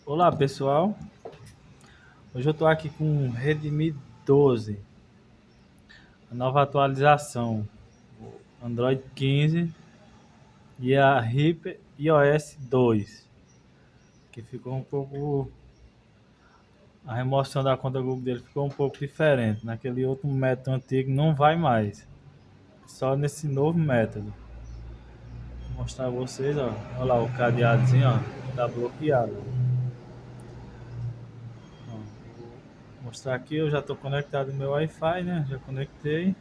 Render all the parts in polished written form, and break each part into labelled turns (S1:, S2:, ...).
S1: Olá pessoal, hoje eu estou aqui com o Redmi 12, a nova atualização, Android 15 e a RIP iOS 2, que ficou um pouco, a remoção da conta Google dele ficou um pouco diferente, naquele outro método antigo não vai mais, só nesse novo método. Vou mostrar a vocês, ó, olha lá o cadeadozinho, ó, tá bloqueado. Ó, vou mostrar aqui, eu já estou conectado no meu Wi-Fi, né? Já conectei.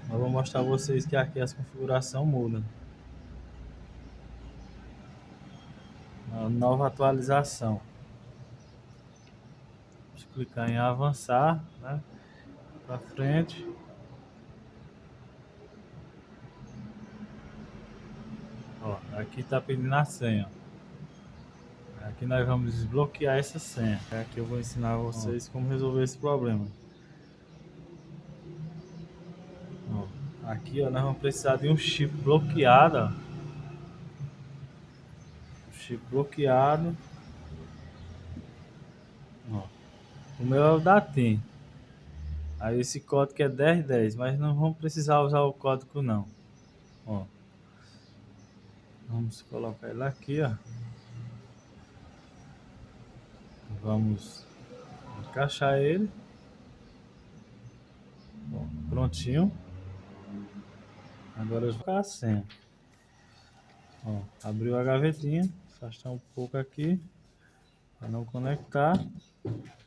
S1: Eu vou mostrar a vocês que aqui as configurações mudam. A nova atualização. Vamos clicar em avançar, né? Para frente. Ó, aqui está pedindo a senha. Aqui nós vamos desbloquear essa senha. Aqui eu vou ensinar a vocês como resolver esse problema. Ó, aqui ó, nós vamos precisar de um chip bloqueado. Ó. Chip bloqueado. Ó. O meu é o da TIM. Aí esse código é 1010, mas não vamos precisar usar o código não. Ó. Vamos colocar ele aqui, ó. Vamos encaixar ele. Bom, prontinho. Agora eu vou colocar a senha. Ó, abriu a gavetinha. Afastar um pouco aqui para não conectar.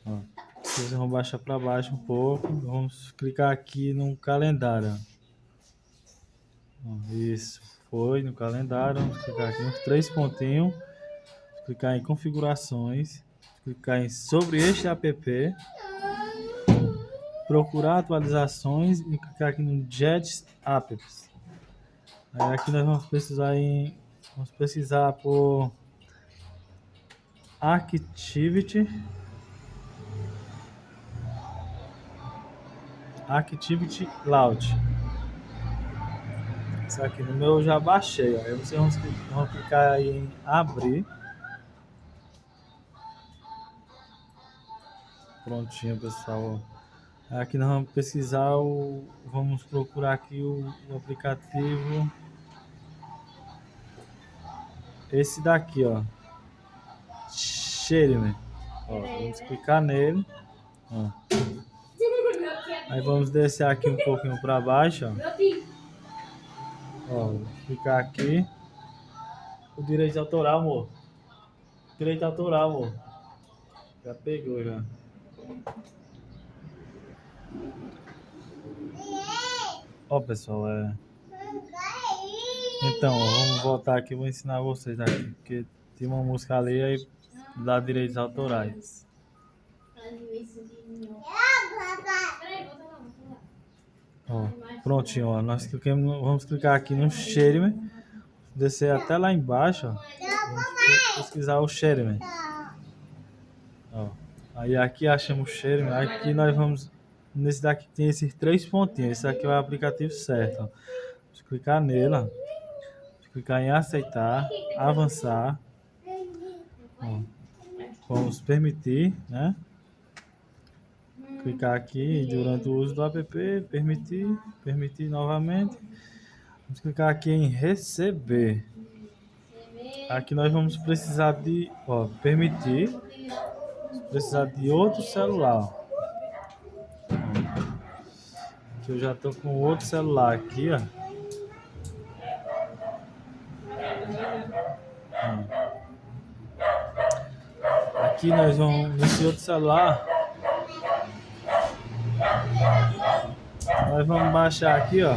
S1: Ó, vocês vão baixar para baixo um pouco. Vamos clicar aqui no calendário. Ó, isso, foi no calendário. Vamos clicar aqui nos três pontinhos. Clicar em configurações. Clicar em sobre este app. Procurar atualizações e clicar aqui no Jet Apps. Aí aqui nós vamos precisar por Activity Launch. Isso aqui no meu eu já baixei. Ó. Aí vocês vão clicar aí em abrir. Prontinho, pessoal. Aqui nós vamos pesquisar vamos procurar aqui o aplicativo. Esse daqui, ó. Sherman. Ó, vamos clicar nele. Ó. Aí vamos descer aqui um pouquinho para baixo, ó. Ó, vou clicar aqui. O direito autoral, amor. Direito autoral, amor. Já pegou, já. Ó, pessoal, Então, vamos voltar aqui, vou ensinar vocês aqui, porque tem uma música ali aí dá direitos autorais. Ó, prontinho, ó. Vamos clicar aqui no Sherman, descer até lá embaixo, ó. Vamos pesquisar o Sherman. Ó, aí aqui achamos o Sherman, aqui nós vamos nesse daqui tem esses três pontinhos. Esse aqui é o aplicativo certo, ó. Vamos clicar nele, ó. Clicar em aceitar, avançar. Ó, vamos permitir, né? Clicar aqui durante o uso do app, permitir novamente. Vamos clicar aqui em receber. Aqui nós vamos precisar de, ó, permitir. Vamos precisar de outro celular. Ó. Aqui eu já estou com outro celular aqui, ó. Aqui nós vamos nesse outro celular. Nós vamos baixar aqui, ó.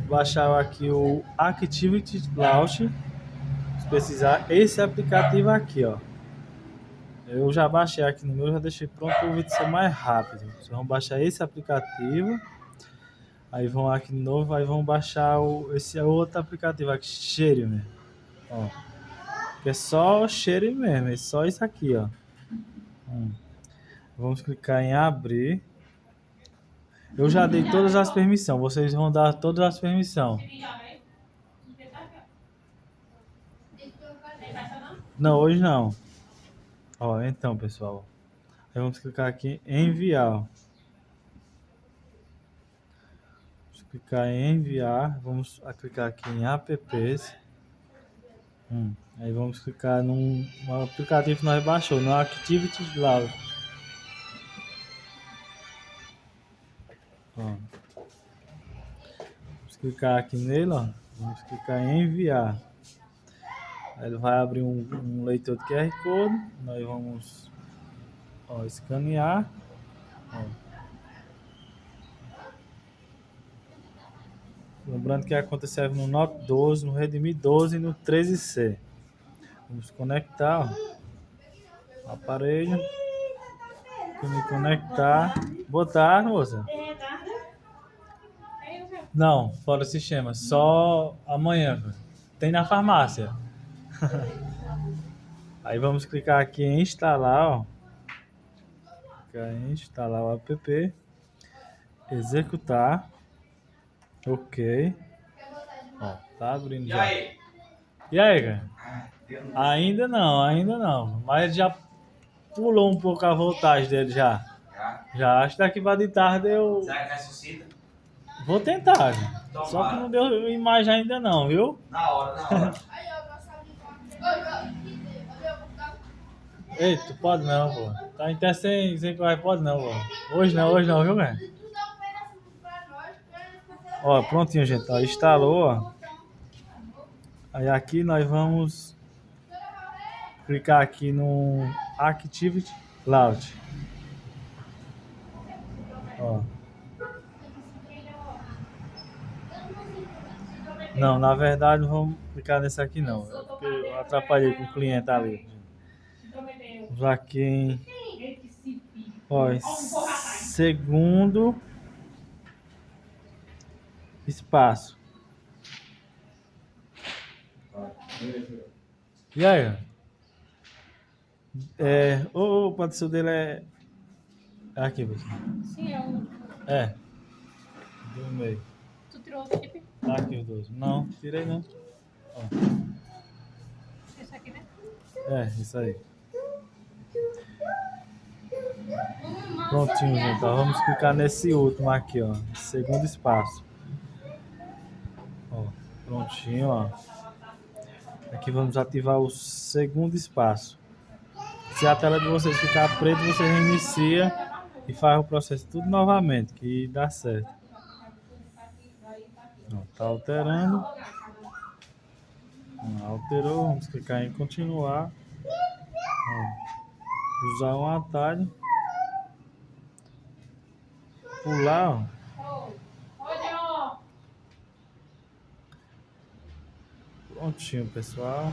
S1: Baixar aqui o Activity Launch. Se precisar esse aplicativo aqui, ó. Eu já baixei aqui no meu, já deixei pronto para o vídeo ser mais rápido. Vocês vão baixar esse aplicativo. Aí vão aqui de novo, aí vão baixar esse outro aplicativo aqui, Share mesmo. Ó. Que é só Share mesmo, é só isso aqui, ó. Vamos clicar em abrir. Eu já dei todas as permissões. Vocês vão dar todas as permissões. Não, hoje não. Ó, então, pessoal. Aí vamos clicar aqui em enviar. Vamos clicar em enviar. Vamos clicar aqui em apps. Aí vamos clicar num aplicativo que nós baixou, no Activity Cloud. Ó. Vamos clicar aqui nele, ó. Vamos clicar em enviar. Aí ele vai abrir um leitor de QR Code. Nós vamos escanear. Ó. Lembrando que a conta serve no Note 12, no Redmi 12 e no 13C. Vamos conectar o aparelho. Me conectar. Botar, moça? Não, fora o sistema. Só amanhã. Tem na farmácia. Aí vamos clicar aqui em instalar, ó. Clicar em instalar o app. Executar. Ok. Ó, tá abrindo já. E aí, cara? Ainda não. Mas já pulou um pouco a voltagem dele já. Já, acho que daqui para de tarde eu... Será que ressuscita? Vou tentar, cara. Só que não deu imagem ainda não, viu? Na hora. Ei, tu pode não, pô. Tá até sem correr, pode não, pô. Hoje não, viu, cara? Ó, prontinho, gente. Ó, instalou, ó. Aí aqui nós vamos clicar aqui no Activity Cloud. Ó. Não, na verdade não vamos clicar nesse aqui não. É porque eu atrapalhei com o cliente ali. Vamos aqui em... Ó, em segundo espaço. E aí? O patrocínio dele é aqui, você. Sim, é o... É. Do meio. Tu tirou o chip? Tá aqui os dois. Não, tirei não. Ó. Esse aqui, né? É, isso aí. Prontinho, gente. Ó, vamos clicar nesse último aqui, ó. Segundo espaço. Ó, prontinho, ó. Aqui vamos ativar o segundo espaço. Se a tela de vocês ficar preta, você reinicia e faz o processo tudo novamente, que dá certo. Ó, tá alterando. Alterou, vamos clicar em continuar. Ó, usar um atalho. Pular, ó. Prontinho, pessoal.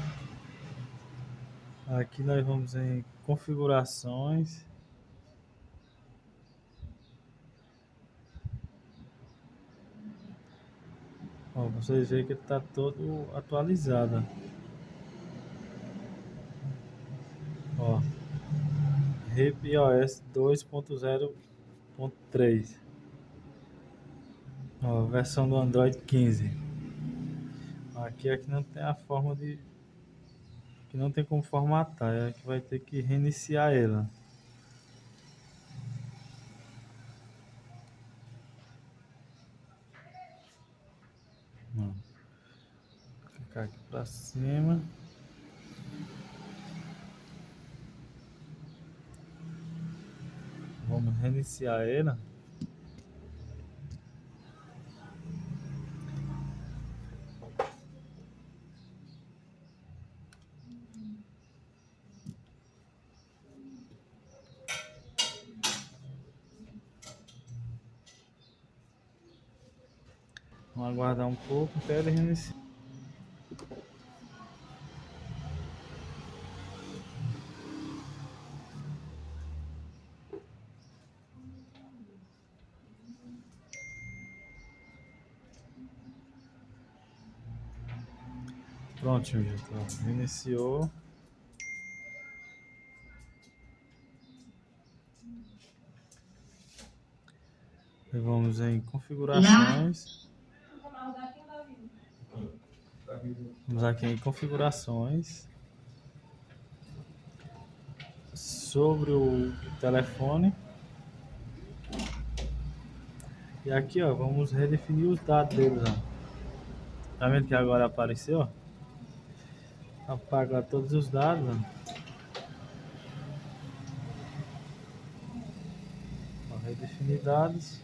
S1: Aqui nós vamos em configurações. Ó, vocês veem que ele está todo atualizado. Ó, RIP iOS 2.0.3. Ó, versão do Android 15. Aqui não tem a forma de... Aqui não tem como formatar. Aqui vai ter que reiniciar ela. Vou clicar aqui para cima. Vamos reiniciar ela. Vamos aguardar um pouco até ele reiniciar. Prontinho, gente. Ó, iniciou. Vamos em configurações. Vamos aqui em configurações. Sobre o telefone. E aqui, ó, vamos redefinir os dados deles, ó. Tá vendo que agora apareceu, ó? Apagar todos os dados, ó. Ó, redefinir dados.